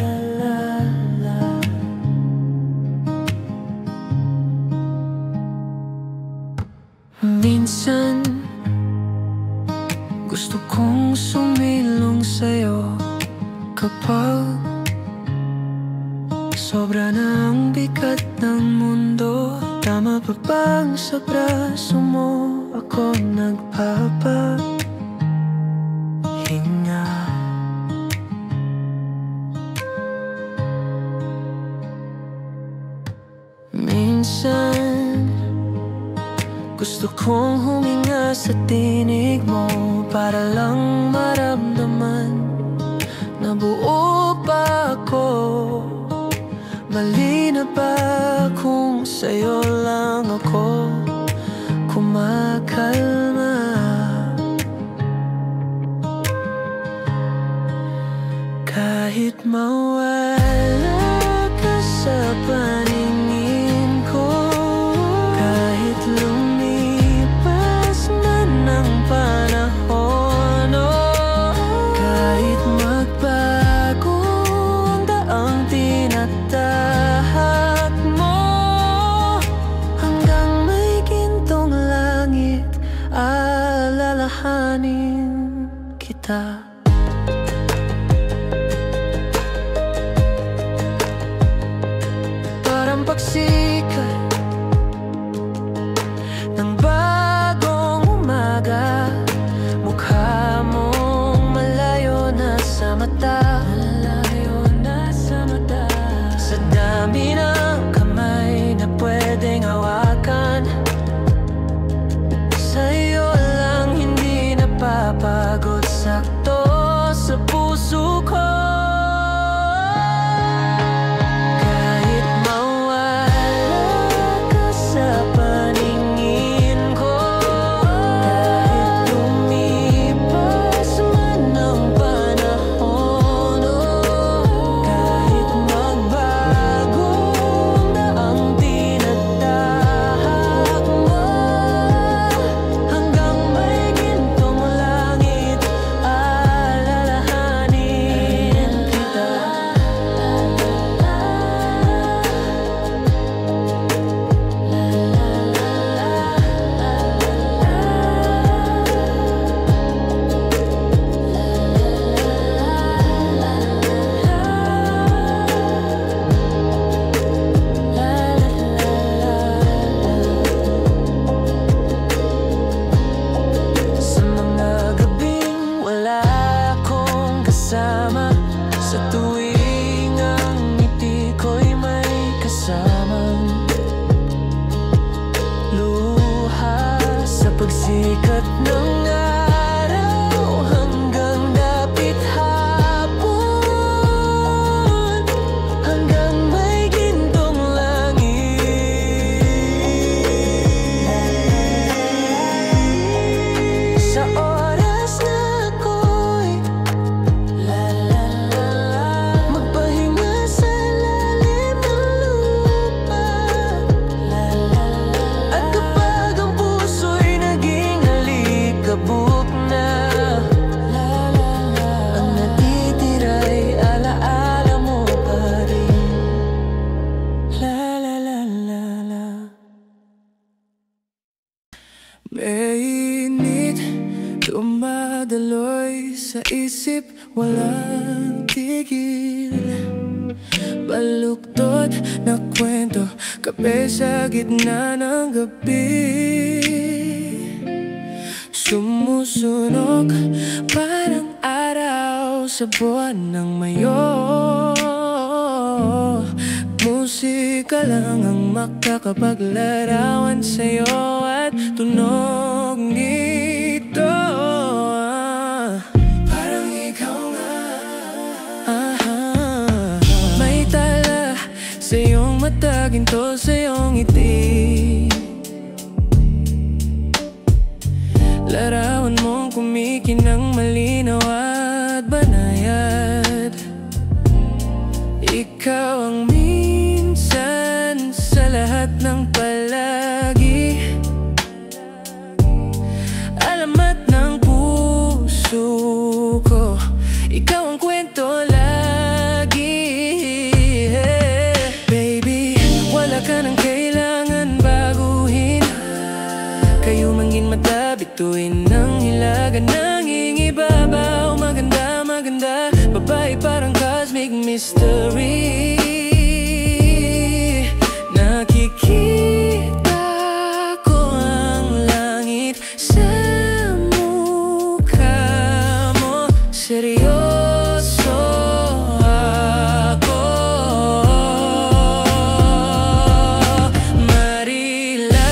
la la la minsan gusto kong sumilong sa'yo kapag sobra na ang bigat ng mundo. Tama pa bang sa braso mo ako nagpapahinga? Minsan gusto kong huminga sa tinig mo para lang maramdaman na buo pa ako. Mali na ba kung sa'yo lang ako kumakalma? Kahit mawala ka sa paningin ko, kahit lumipas man ang panahon, kahit magbago ang daang tinatahak mo, hanggang may gintong langit alalahanin kita. pwedeng hawakan. Sa'yo lang hindi napapagod, sakto sa puso ko. Kahit mawala ka sa paningin ko, kahit lumipas man ang panahon, kahit magbago na ang tinatahak mo, hanggang may gintong langit alalahanin kita. Sa mga gabing wala akong kasama, sa tuwing ang ngiti ko'y may kasamang luha, sa pagsikat ng araw hanggang dapit hapon, hanggang may gintong langit. Sa oras na ako'y magpahinga sa lalim ng lupa, at kapag ang puso'y naging alikabok na, ang natitira'y alaala mo pa rin. La la la la la. May init dumadaloy sa isip, walang tigil. Baluktot na kwento, kape sa gitna ng gabi. Sumusunog parang araw sa buwan ng Mayo. Musika lang ang makakapaglarawan sa'yo at tunog nito. Parang ikaw nga. May tala sa iyong mata, ginto sa iyong ngiti. Larawan mong kumikinang malinaw at banayad. Ikaw ang minsan sa lahat ng palagi, alamat ng puso ko, ikaw ang kwento lagi. Baby, wala ka nang kailangan baguhin, kayo mangin mata, bituin ng hilaga, nangingibabaw. Maganda, maganda, babae parang cosmic mystery. Nakikita ko ang langit sa mukha mo, seryoso ako. Marilag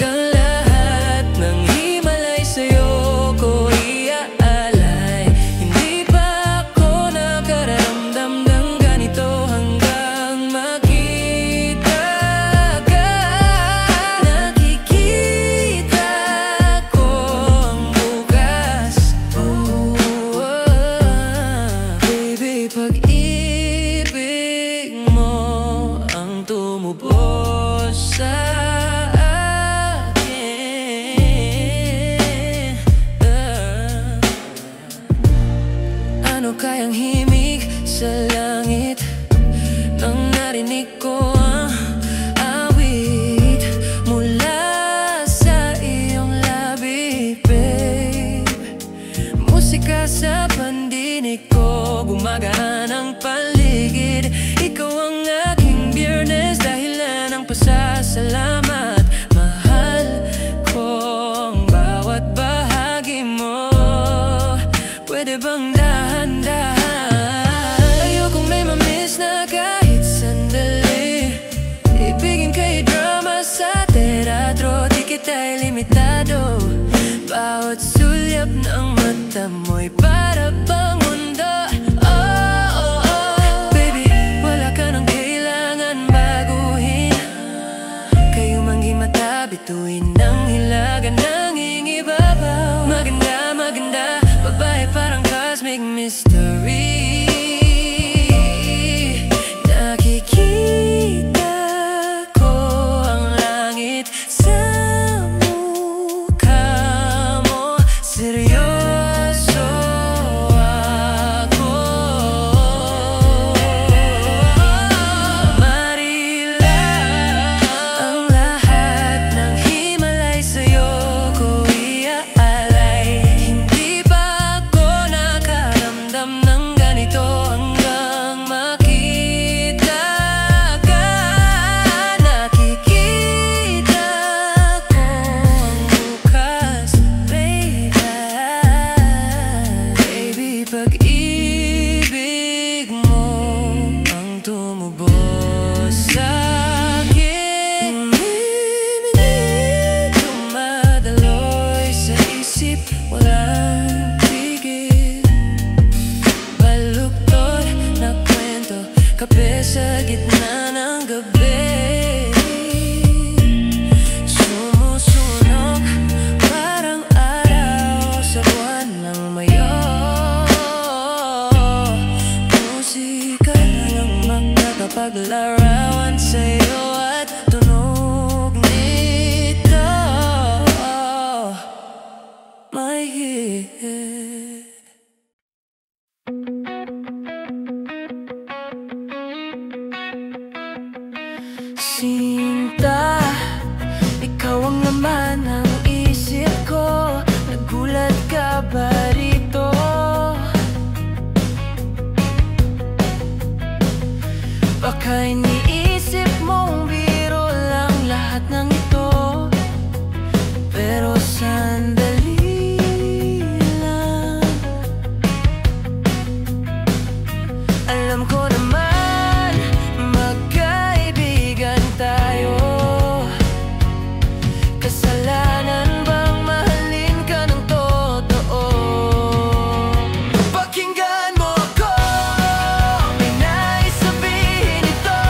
ang lahat ng himalay, sa'yo ko iaalay. Hindi pa ako nakararamdam ng ganito hanggang makita ka. Nakikita ko ang bukas. Baby, pag-ibig mo ang tumubos sa akin. Ano kayang himig sa langit nang narinig ko ang awit mula sa iyong labi, babe. Musika sa pandinig ko, gumagana ng paligid. Ikaw ang aking Biyernes, dahilan ng pasasalamat. Mahal ko ang bawat bahagi mo. Pwede bang dahan-dahan? Ayokong may mamiss na kahit sandali. Ibigin kay ay limitado. Bawat sulyap ng mata mo'y para bang mundo. Oh, oh, oh. Baby, wala ka nang kailangan baguhin. Kayo manggi mata, bituin ng hilaga ng ingibabaw. Maganda, maganda, babae parang cosmic mystery. Nakikita ko ang langit sa mukha mo. Seryoso ako. Marila, ang lahat ng himalay sa'yo ko iaalay. Hindi pa ako nakaramdam ng ganito hanggang makita ka. Nakikita ko ang bukas, baby. Baby, pag-ibig mo ang tumubos sa'kin. Minit dumadaloy sa isip, walang tigil. Baluktot na kwento, kape sa gitna ng gabi. Sumusunog parang araw sa buwan ng Mayo. Musika na lang magkakapaglarawan sa'yo at tunog nito. My head. Sinta, ikaw ang laman ng isip ko. Nagulat ka ba rito? Baka iniisip mong biro lang lahat ng ito. Pero sandali lang. Alam ko naman, magkaibigan tayo. Kasalanan bang mahalin ka ng totoo? Pakinggan mo ako, may nais sabihin ito.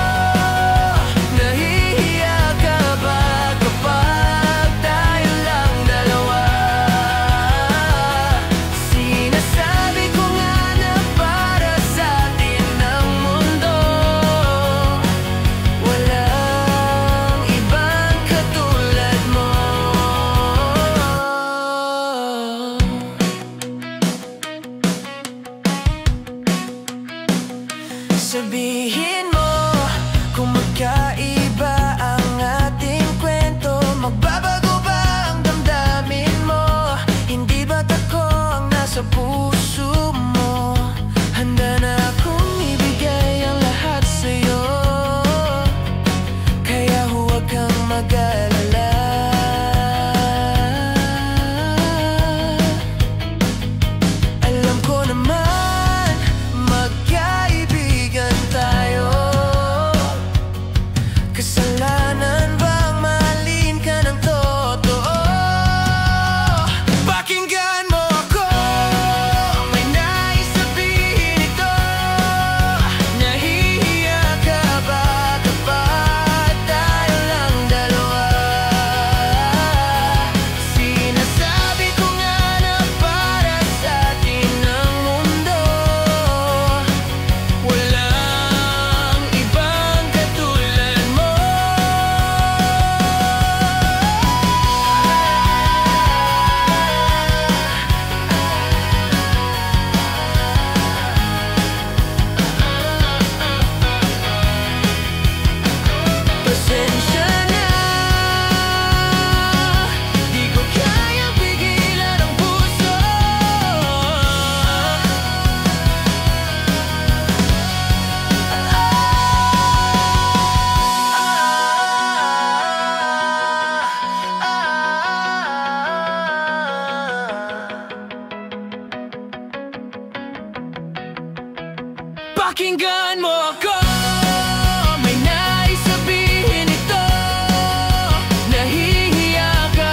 Nahihiya ka ba kapag tayo lang dalawa? Sinasabi ko nga na para sa atin ang mundo. Walang ibang katulad mo. Sabihin mo kung magkaiba ang ating kwento. Magbabago ba ang damdamin mo? Hindi ba't ako ang nasa puso mo? Handa na akong ibigay ang lahat sa'yo. Kaya huwag kang mag-alala. Alam ko naman, magkaibigan tayo. Kasalanan bang mahalin ka ng totoo? Pakinggan mo ako, may nais sabihin ito. Nahihiya ka ba kapag tayo lang dalawa? Sinasabi ko nga na para sa atin ang mundo. Walang ibang katulad mo. Pasensya na, di ko kayang pigilan ang puso. Pakinggan mo ako, may nais sabihin ito. Nahihiya ka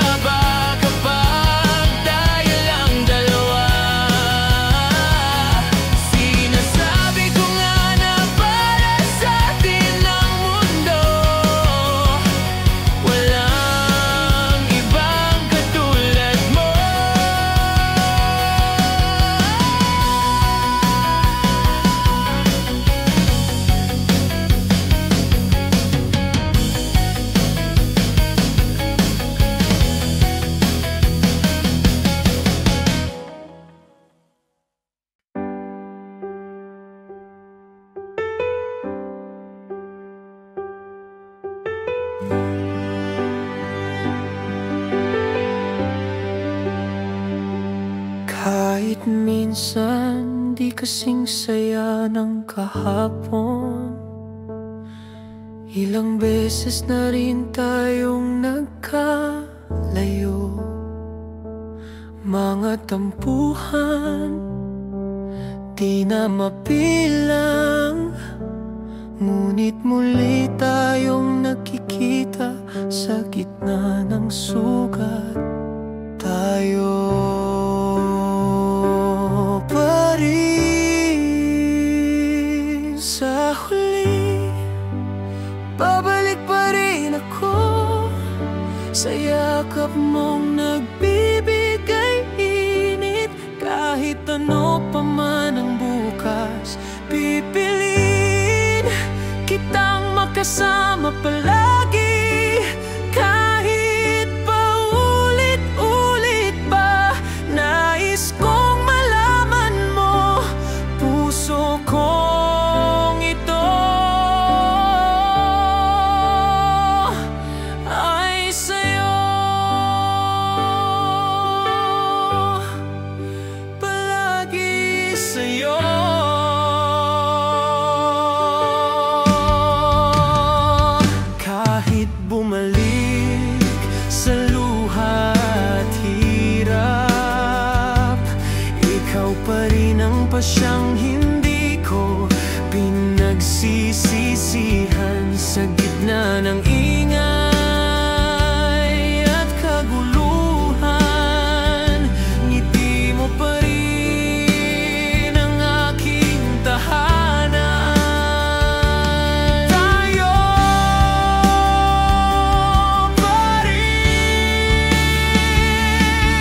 minsan di kasing saya ng kahapon. Ilang beses na rin tayong nagkalayo. Mga tampuhan di na mapilang, ngunit muli tayong nakikita sa gitna ng sugat. Tayo pa rin. Sa huli, babalik pa rin ako sa yakap mong nagbibigay init. Kahit ano pa man ang bukas, pipiliin kitang makasama palagi. Kahit paulit-ulit pa, nais kong malaman mo, puso kong ito ay sa'yo. Palagi sa'yo. Kahit bumalik sa luha at hirap, ikaw pa rin ang pasyang hindi ko pinagsisisihan. Sa gitna ng ingay at kaguluhan, ngiti mo pa rin ang aking tahanan. Tayo pa rin.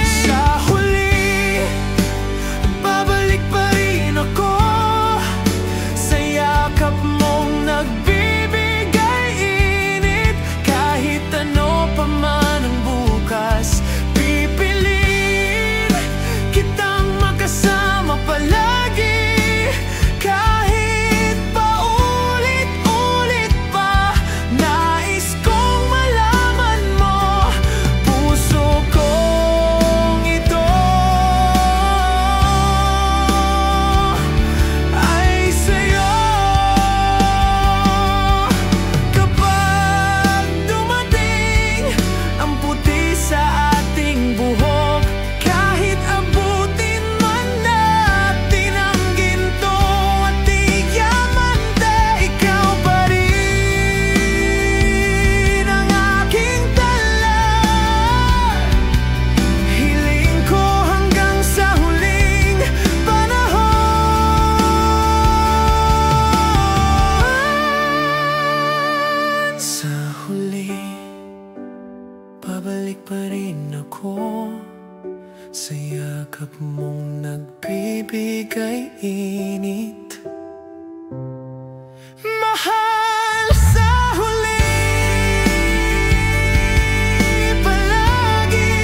Sa huli, babalik pa rin ako sa yakap mong nagbibigay init. Kahit ano pa man ang bukas, pipiliin kitang makasama palagi. Kahit paulit-ulit pa, nais kong malaman mo, puso kong ito ay sa'yo. Kapag dumating ang puti sa ating buhok, kahit abutin man natin ang ginto at diamante, ikaw pa rin ang aking talan. Hiling ko hanggang sa huling panahon. Sa huli, babalik pa rin ako sa yakap mong nagbibigay init. Mahal, sa huli, palagi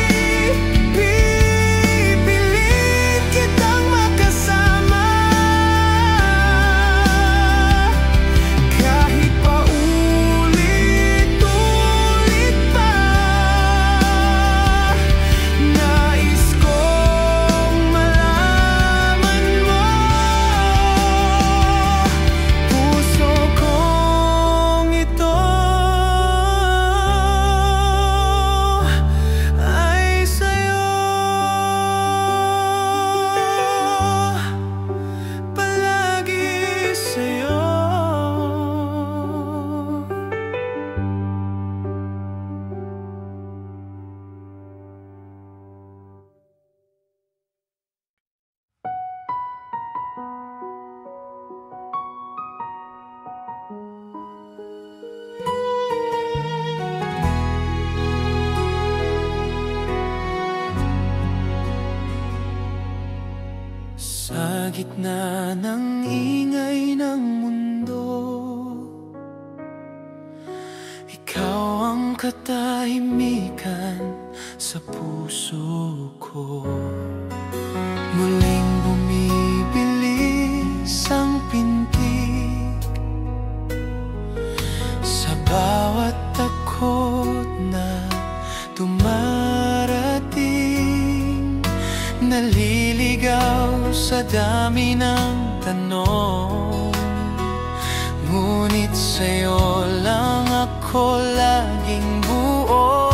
pipilit kitang makasama. Kahit paulit-ulit pa, nais kong malaman mo, puso kong ito ay sa'yo. Palagi sa'yo. Sa gitna ng ingay ng mundo, ikaw ang katahimikan sa puso ko. Muling bumibilis ang pintig sa bawat takot na dumarating. Naliligaw sa dami ng tanong, ngunit sa'yo lang ako laging buo.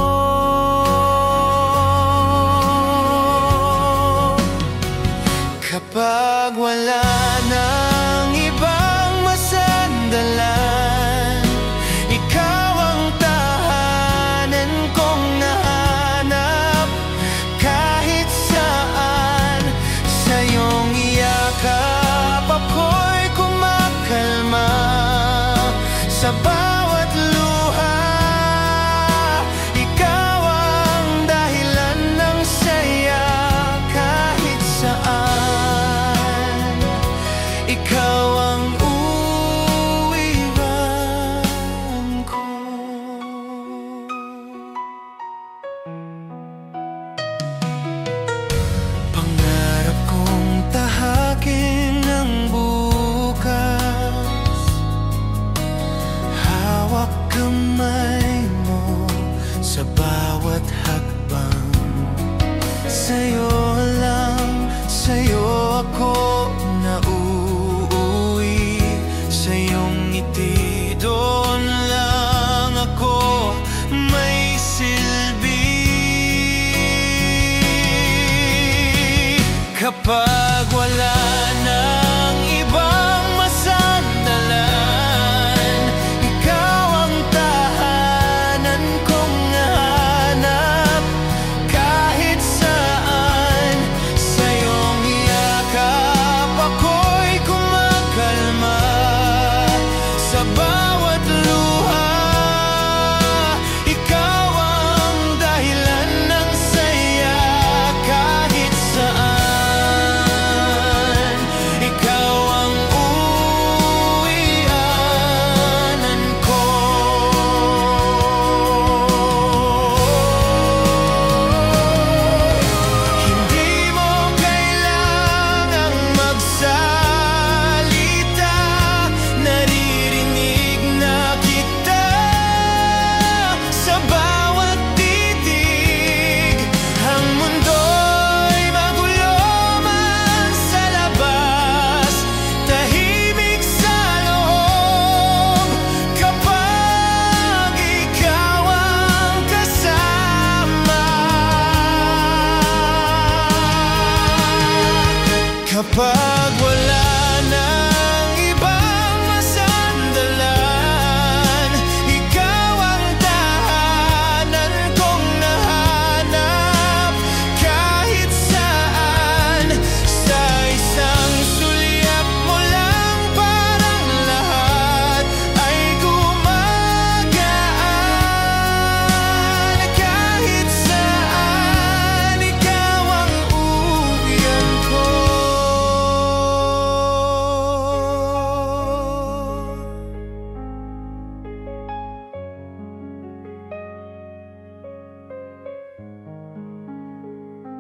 Kapag wala nang ibang masandalan, ikaw ang tahanan kong nahanap. Kahit saan sa iyong iyakap ako'y kumakalma. Sa bawat luha, ikaw ang dahilan ng saya. Kahit saan, ikaw ang uwiran ko. Pangarap kong tahakin ang bukas, hawak kamay mo sa bawat hakbang. Sa'yo